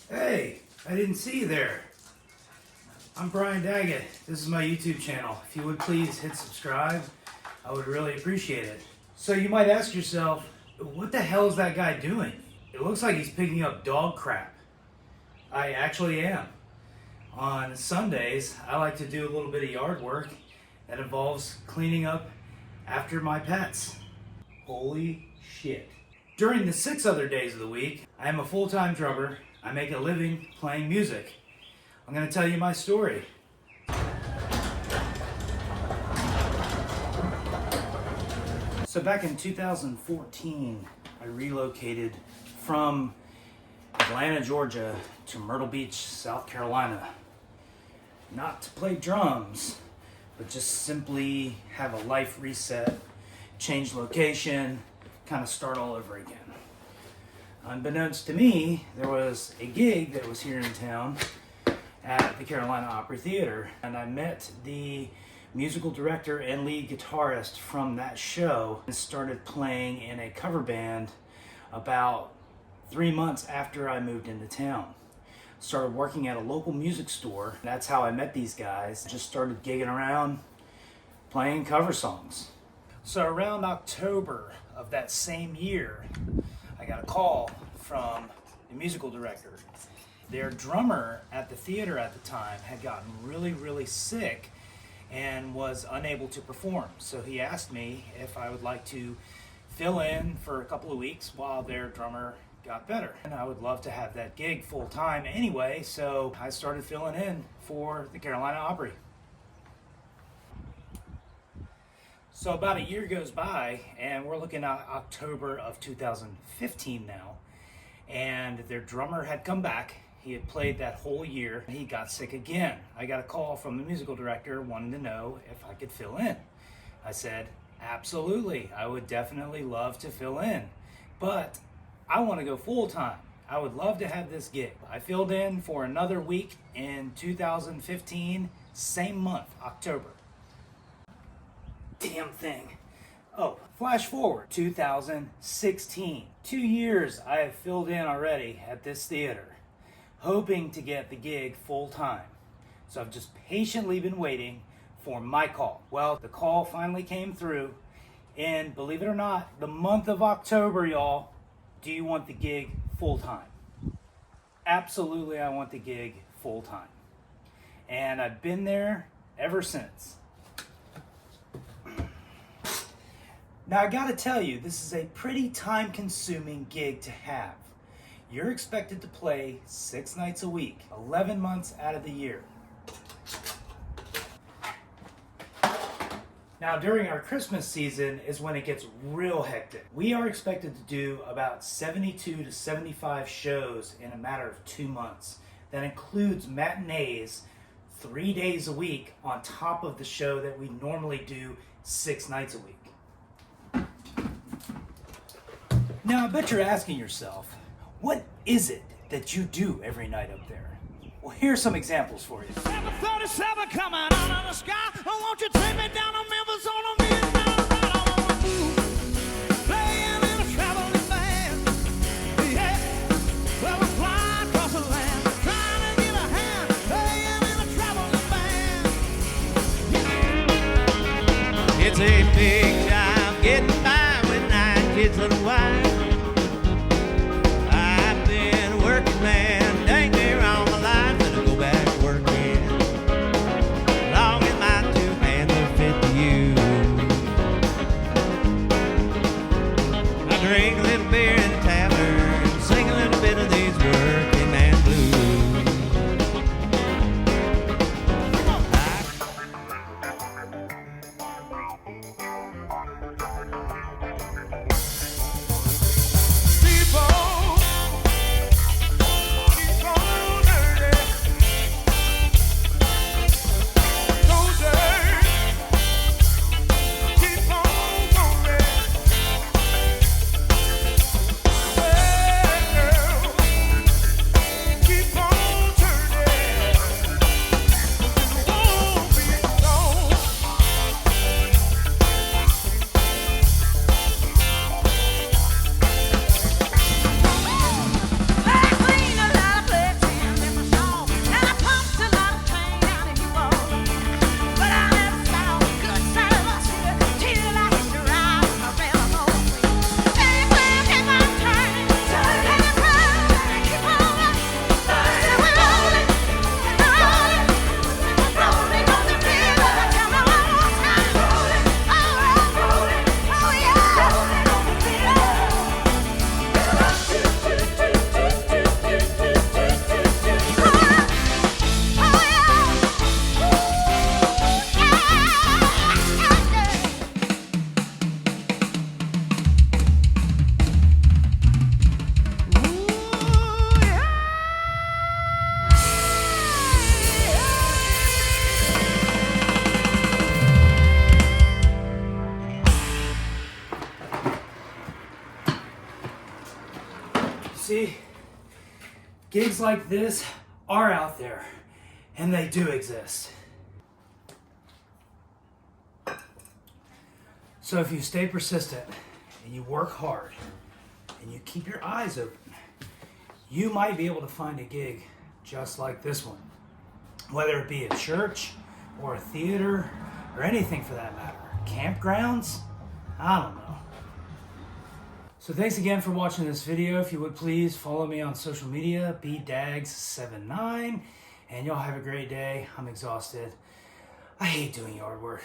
Hey, I didn't see you there. I'm Brian Daggett. This is my YouTube channel. If you would please hit subscribe, I would really appreciate it. So you might ask yourself, what the hell is that guy doing? It looks like he's picking up dog crap. I actually am. On Sundays, I like to do a little bit of yard work that involves cleaning up after my pets. Holy shit. During the 6 other days of the week, I am a full-time drummer. I make a living playing music. I'm going to tell you my story. So back in 2014, I relocated from Atlanta, Georgia to Myrtle Beach, South Carolina. Not to play drums, but just simply have a life reset, change location, kind of start all over again. Unbeknownst to me, there was a gig that was here in town at the Carolina Opry Theater, and I met the musical director and lead guitarist from that show and started playing in a cover band about 3 months after I moved into town. Started working at a local music store. That's how I met these guys. Just started gigging around, playing cover songs. So around October of that same year, I got a call from the musical director. Their drummer at the theater at the time had gotten really sick and was unable to perform. So he asked me if I would like to fill in for a couple of weeks while their drummer got better. And I would love to have that gig full time anyway, so I started filling in for the Carolina Opry. So about a year goes by, and we're looking at October of 2015 now, and their drummer had come back. He had played that whole year, and he got sick again. I got a call from the musical director wanting to know if I could fill in. I said, absolutely, I would definitely love to fill in, but I want to go full time. I would love to have this gig. I filled in for another week in 2015, same month, October. Damn thing. Oh, flash forward, 2016. 2 years I have filled in already at this theater, hoping to get the gig full time. So I've just patiently been waiting for my call. Well, the call finally came through, and believe it or not, the month of October, y'all, do you want the gig full time? Absolutely, I want the gig full time. And I've been there ever since. Now I gotta tell you, this is a pretty time-consuming gig to have. You're expected to play 6 nights a week, 11 months out of the year. Now during our Christmas season is when it gets real hectic. We are expected to do about 72 to 75 shows in a matter of 2 months. That includes matinees 3 days a week on top of the show that we normally do 6 nights a week. Now I bet you're asking yourself, what is it that you do every night up there? Well, here's some examples for you. 737 coming out of the sky. Oh, won't you take me down to Memphis on a midnight ride on the moon? Playing in a traveling band. Yeah, well, we're flying across the land, trying to get a hand. Playing in a traveling band. It's a big job getting by with 9 kids and a wife. I've been working, man, dang me wrong. Drink a little beer in the tavern, sing a little bit of these working man blues. See, gigs like this are out there, and they do exist. So if you stay persistent and you work hard and you keep your eyes open, you might be able to find a gig just like this one. Whether it be a church or a theater or anything for that matter. Campgrounds? I don't know. So thanks again for watching this video. If you would please follow me on social media, bdags79, and y'all have a great day. I'm exhausted. I hate doing yard work.